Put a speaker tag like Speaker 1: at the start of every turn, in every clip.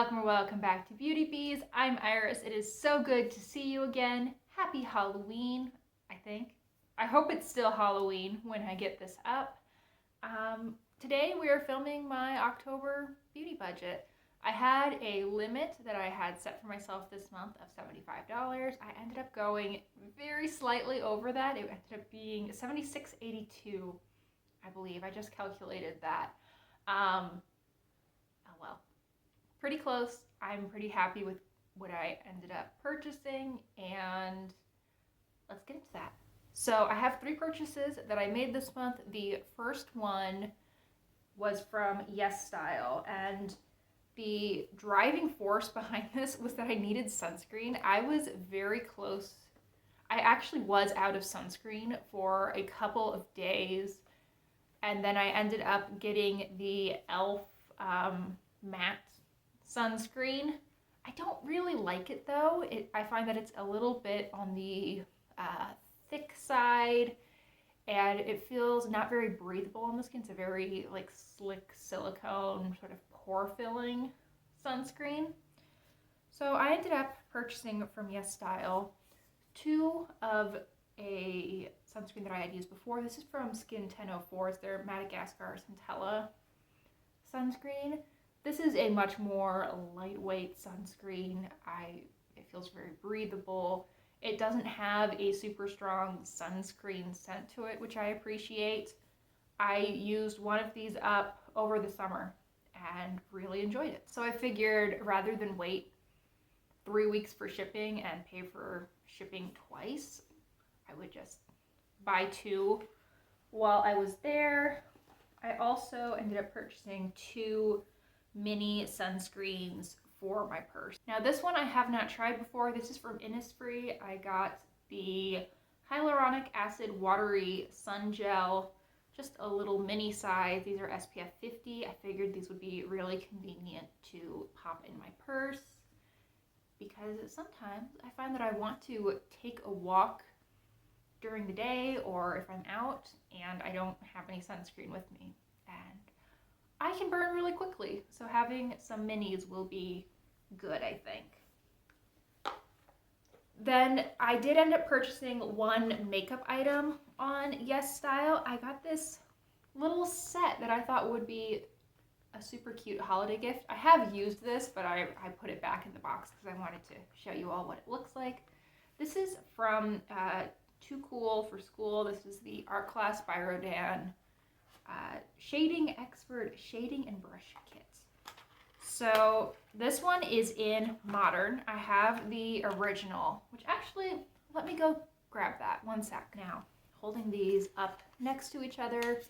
Speaker 1: welcome back to Beauty Bees. I'm Iris. It is so good to see you again. Happy Halloween, I think. I hope it's still Halloween when I get this up. Today we are filming my October beauty budget. I had a limit that I had set for myself this month of $75. I ended up going very slightly over that. It ended up being $76.82, I believe. I just calculated that. Oh well. Pretty close. I'm pretty happy with what I ended up purchasing, and let's get into that. So I have 3 purchases that I made this month. The first one was from Yes Style, and the driving force behind this was that I needed sunscreen. I was very close. I actually was out of sunscreen for a couple of days, and then I ended up getting the e.l.f. Matte sunscreen. I don't really like it though. I find that it's a little bit on the thick side, and it feels not very breathable on the skin. It's a very like slick silicone sort of pore filling sunscreen. So I ended up purchasing from Yes Style 2 of a sunscreen that I had used before. This is from Skin 1004. It's their Madagascar Centella sunscreen. This is a much more lightweight sunscreen. It feels very breathable. It doesn't have a super strong sunscreen scent to it, which I appreciate. I used one of these up over the summer and really enjoyed it. So I figured rather than wait 3 weeks for shipping and pay for shipping twice, I would just buy 2 while I was there. I also ended up purchasing 2 mini sunscreens for my purse. Now this one I have not tried before. This is from Innisfree. I got the hyaluronic acid watery sun gel, just a little mini size. These are SPF 50. I figured these would be really convenient to pop in my purse because sometimes I find that I want to take a walk during the day, or if I'm out and I don't have any sunscreen with me, and I can burn really quickly, so having some minis will be good, I think. Then I did end up purchasing 1 makeup item on Yes Style. I got this little set that I thought would be a super cute holiday gift. I have used this, but I put it back in the box because I wanted to show you all what it looks like. This is from Too Cool for School. This is the Art Class by Rodin Shading Expert Shading and Brush Kit. So this one is in Modern. I have the original, which actually, let me go grab that. One sec now. Holding these up next to each other.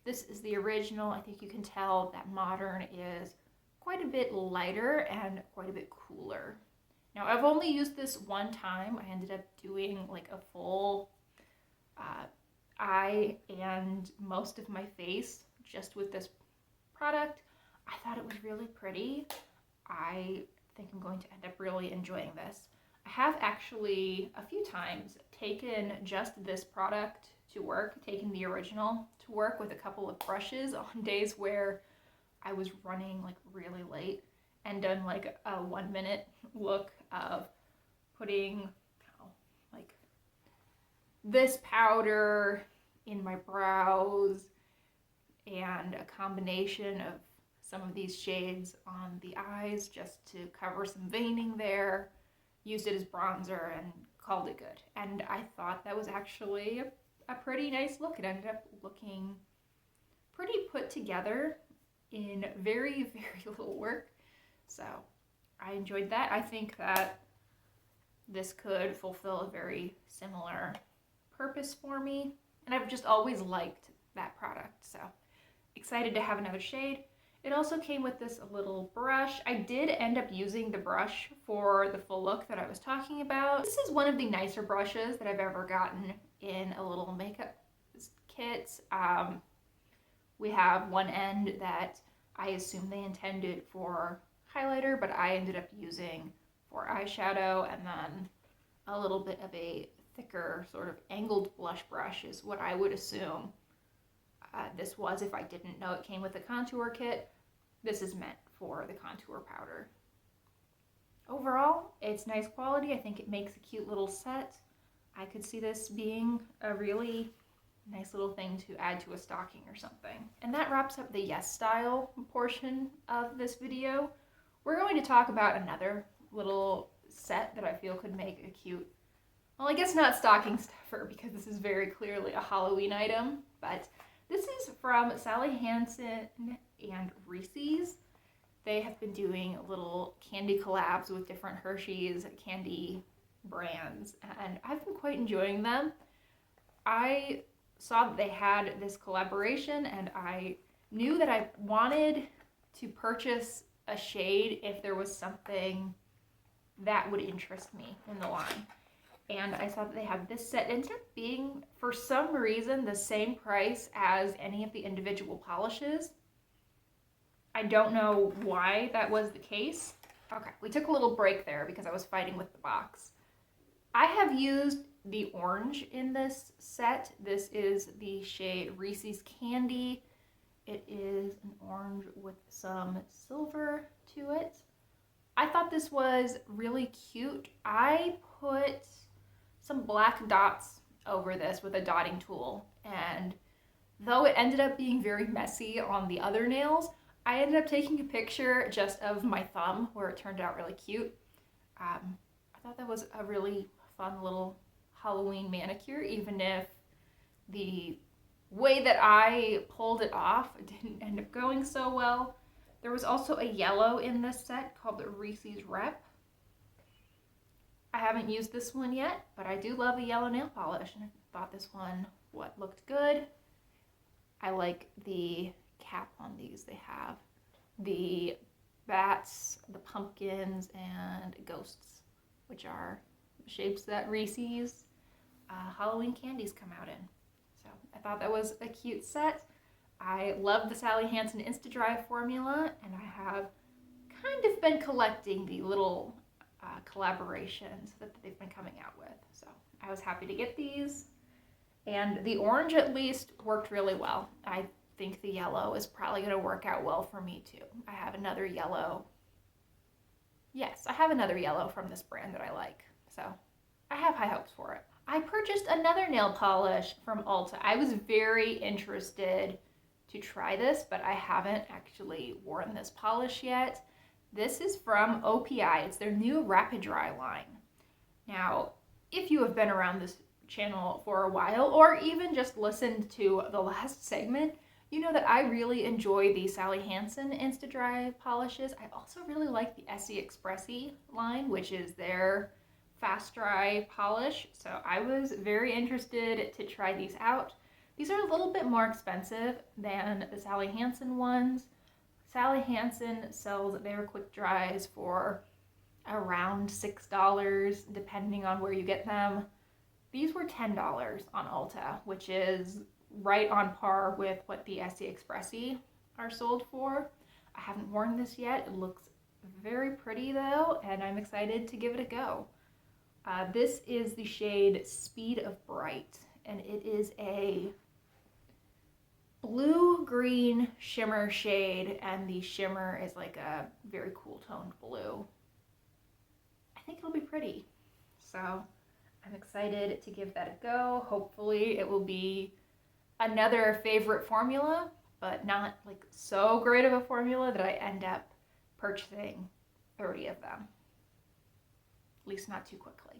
Speaker 1: This is the original. I think you can tell that Modern is quite a bit lighter and quite a bit cooler. Now I've only used this one time. I ended up doing like a full eye and most of my face just with this product. I thought it was really pretty. I think I'm going to end up really enjoying this. I have actually a few times taken just this product to work, taken the original to work with a couple of brushes on days where I was running like really late, and done like a 1-minute look of putting like this powder in my brows and a combination of some of these shades on the eyes just to cover some veining there. Used it as bronzer and called it good. And I thought that was actually a pretty nice look. It ended up looking pretty put together in very, very little work. So I enjoyed that. I think that this could fulfill a very similar purpose for me. And I've just always liked that product. So excited to have another shade. It also came with this little brush. I did end up using the brush for the full look that I was talking about. This is one of the nicer brushes that I've ever gotten in a little makeup kit. We have one end that I assume they intended for highlighter, but I ended up using for eyeshadow, and then a little bit of a thicker sort of angled blush brush is what I would assume this was if I didn't know it came with a contour kit. This is meant for the contour powder. Overall, it's nice quality. I think it makes a cute little set. I could see this being a really nice little thing to add to a stocking or something. And that wraps up the yes style portion of this video. We're going to talk about another little set that I feel could make a cute, well, I guess not stocking stuffer because this is very clearly a Halloween item, but this is from Sally Hansen and Reese's. They have been doing little candy collabs with different Hershey's candy brands, and I've been quite enjoying them. I saw that they had this collaboration, and I knew that I wanted to purchase a shade if there was something that would interest me in the line. And I saw that they had this set. It ended up being, for some reason, the same price as any of the individual polishes. I don't know why that was the case. Okay, we took a little break there because I was fighting with the box. I have used the orange in this set. This is the shade Reeses Candy. It is an orange with some silver to it. I thought this was really cute. I put some black dots over this with a dotting tool, and though it ended up being very messy on the other nails, I ended up taking a picture just of my thumb where it turned out really cute. I thought that was a really fun little Halloween manicure, even if the way that I pulled it off didn't end up going so well. There was also a yellow in this set called the Reeses Rep. I haven't used this one yet, but I do love a yellow nail polish, and I thought this one looked good. I like the cap on these. They have the bats, the pumpkins, and ghosts, which are shapes that Reese's Halloween candies come out in. So I thought that was a cute set. I love the Sally Hansen Insta-Dry formula, and I have kind of been collecting the little collaborations that they've been coming out with. So I was happy to get these. And the orange at least worked really well. I think the yellow is probably going to work out well for me too. I have another yellow. Yes, I have another yellow from this brand that I like. So I have high hopes for it. I purchased another nail polish from Ulta. I was very interested to try this, but I haven't actually worn this polish yet. This is from OPI. It's their new Rapid Dry line. Now, if you have been around this channel for a while, or even just listened to the last segment, you know that I really enjoy the Sally Hansen Insta-Dry polishes. I also really like the Essie Expressi line, which is their fast dry polish. So I was very interested to try these out. These are a little bit more expensive than the Sally Hansen ones. Sally Hansen sells their quick dries for around $6, depending on where you get them. These were $10 on Ulta, which is right on par with what the Essie Expressi are sold for. I haven't worn this yet. It looks very pretty though, and I'm excited to give it a go. This is the shade Speed of Bright, and it is a blue-green shimmer shade, and the shimmer is like a very cool toned blue. I think it'll be pretty, so I'm excited to give that a go. Hopefully it will be another favorite formula, but not like so great of a formula that I end up purchasing 30 of them. At least not too quickly.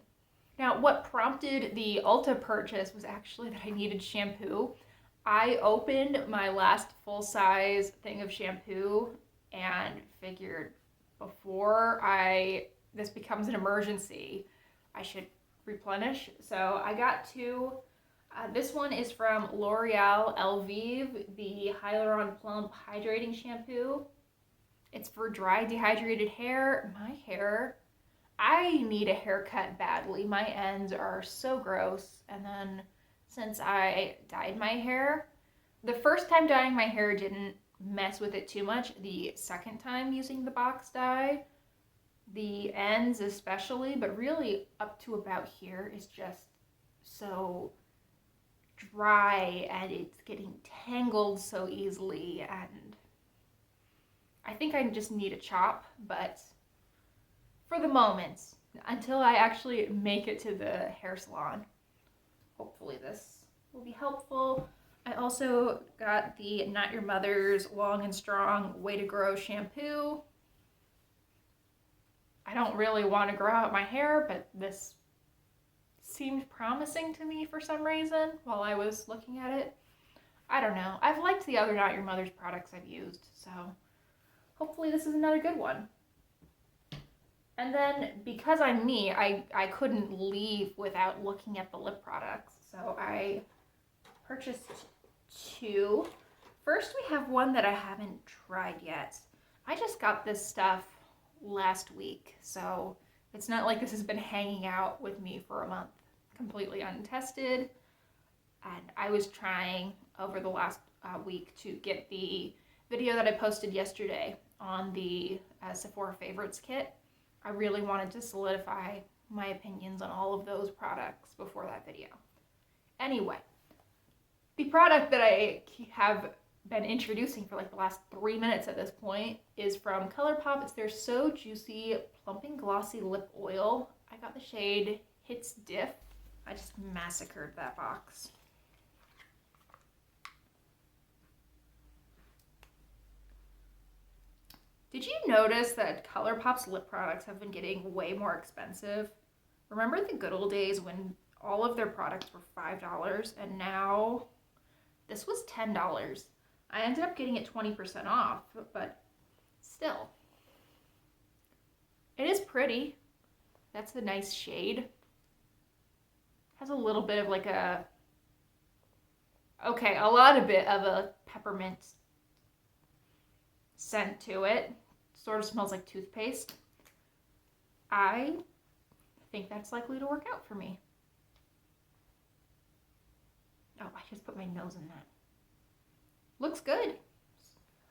Speaker 1: Now, what prompted the Ulta purchase was actually that I needed shampoo. I opened my last full-size thing of shampoo and figured before this becomes an emergency, I should replenish. So I got two. This one is from L'Oreal Elvive, the Hyaluron Plump Hydrating Shampoo. It's for dry, dehydrated hair. My hair, I need a haircut badly. My ends are so gross. And then since I dyed my hair, the first time dyeing my hair didn't mess with it too much. The second time using the box dye, the ends especially, but really up to about here is just so dry, and it's getting tangled so easily, and I think I just need a chop, but for the moment, until I actually make it to the hair salon. Hopefully this will be helpful. I also got the Not Your Mother's Long and Strong Way to Grow shampoo. I don't really want to grow out my hair, but this seemed promising to me for some reason while I was looking at it. I don't know. I've liked the other Not Your Mother's products I've used, so hopefully this is another good one. And then, because I'm me, I couldn't leave without looking at the lip products. So I purchased two. First, we have one that I haven't tried yet. I just got this stuff last week, so it's not like this has been hanging out with me for a month, completely untested. And I was trying over the last week to get the video that I posted yesterday on the Sephora Favorites kit. I really wanted to solidify my opinions on all of those products before that video. Anyway, the product that I have been introducing for like the last 3 minutes at this point is from Colourpop. It's their So Juicy Plumping Glossy Lip Oil. I got the shade Hits Diff. I just massacred that box. Did you notice that Colourpop's lip products have been getting way more expensive? Remember the good old days when all of their products were $5 and now this was $10. I ended up getting it 20% off, but still. It is pretty. That's a nice shade. Has a little bit of like a lot bit of a peppermint scent to it. Sort of smells like toothpaste. I think that's likely to work out for me. Oh, I just put my nose in that. Looks good.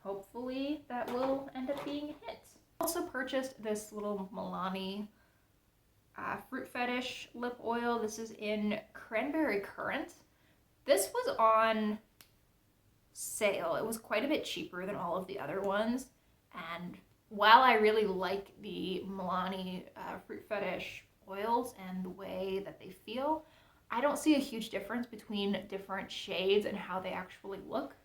Speaker 1: Hopefully that will end up being a hit. Also purchased this little Milani Fruit Fetish lip oil. This is in Cranberry Currant. This was on sale. It was quite a bit cheaper than all of the other ones. And while I really like the Milani Fruit Fetish oils and the way that they feel, I don't see a huge difference between different shades and how they actually look.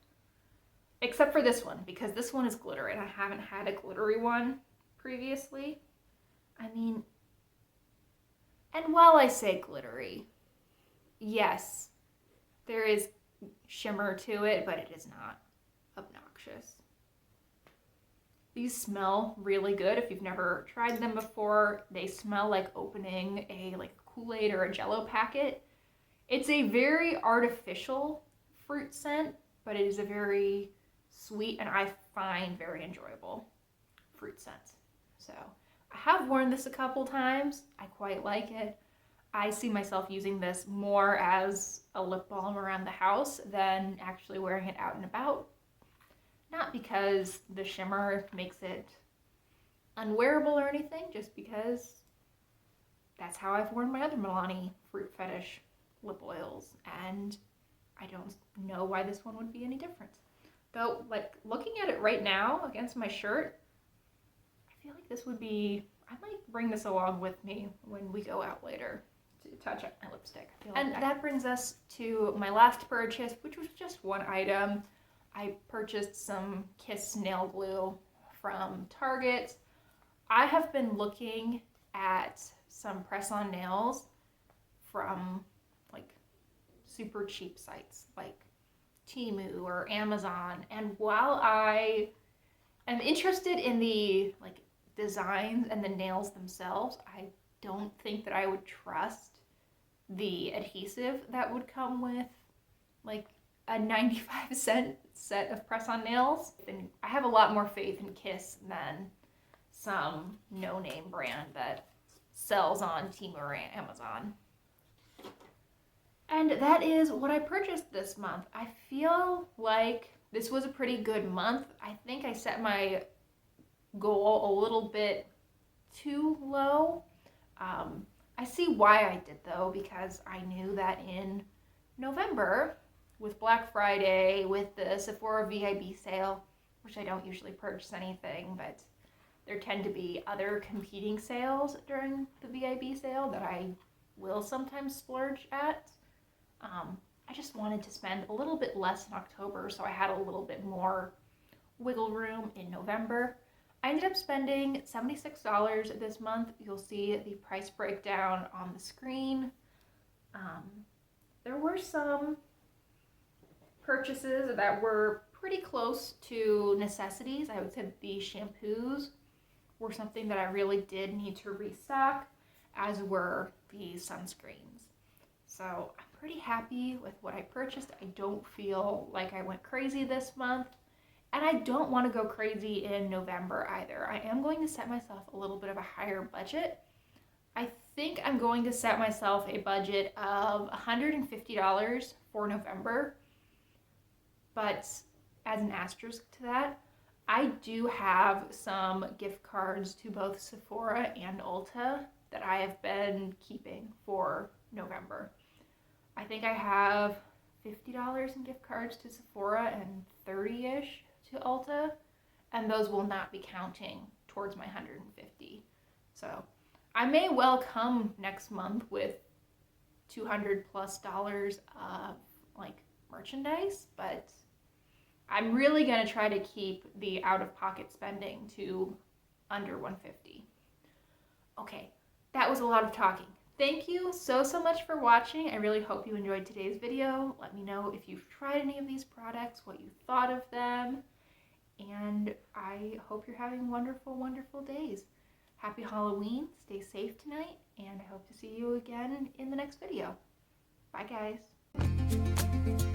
Speaker 1: Except for this one, because this one is glittery and I haven't had a glittery one previously. I mean, and while I say glittery, yes, there is shimmer to it, but it is not obnoxious. These smell really good. If you've never tried them before, they smell like opening a Kool-Aid or a Jell-O packet. It's a very artificial fruit scent, but it is a very sweet and I find very enjoyable fruit scent. So I have worn this a couple times. I quite like it. I see myself using this more as a lip balm around the house than actually wearing it out and about. Not because the shimmer makes it unwearable or anything, just because that's how I've worn my other Milani Fruit Fetish lip oils, and I don't know why this one would be any different. Though, like, looking at it right now against my shirt, I feel like this would be, I might bring this along with me when we go out later to touch up my lipstick. And that brings us to my last purchase, which was just one item. I purchased some Kiss nail glue from Target. I have been looking at some press-on nails from like super cheap sites like Temu or Amazon, and while I am interested in the like designs and the nails themselves, I don't think that I would trust the adhesive that would come with like a 95-cent set of press-on nails. And I have a lot more faith in Kiss than some no-name brand that sells on Temu or Amazon. And that is what I purchased this month. I feel like this was a pretty good month. I think I set my goal a little bit too low. I see why I did though, because I knew that in November, with Black Friday, with the Sephora VIB sale, which I don't usually purchase anything, but there tend to be other competing sales during the VIB sale that I will sometimes splurge at. I just wanted to spend a little bit less in October, so I had a little bit more wiggle room in November. I ended up spending $76 this month. You'll see the price breakdown on the screen. There were some purchases that were pretty close to necessities. I would say the shampoos were something that I really did need to restock, as were the sunscreens. So I'm pretty happy with what I purchased. I don't feel like I went crazy this month, and I don't want to go crazy in November either. I am going to set myself a little bit of a higher budget. I think I'm going to set myself a budget of $150 for November, but as an asterisk to that, I do have some gift cards to both Sephora and Ulta that I have been keeping for November. I think I have $50 in gift cards to Sephora and 30-ish to Ulta, and those will not be counting towards my $150. So I may well come next month with $200+ of like merchandise, but I'm really gonna try to keep the out-of-pocket spending to under $150. Okay, that was a lot of talking. Thank you so much for watching. I really hope you enjoyed today's video. Let me know if you've tried any of these products, what you thought of them, and I hope you're having wonderful, wonderful days. Happy Halloween, stay safe tonight, and I hope to see you again in the next video. Bye, guys.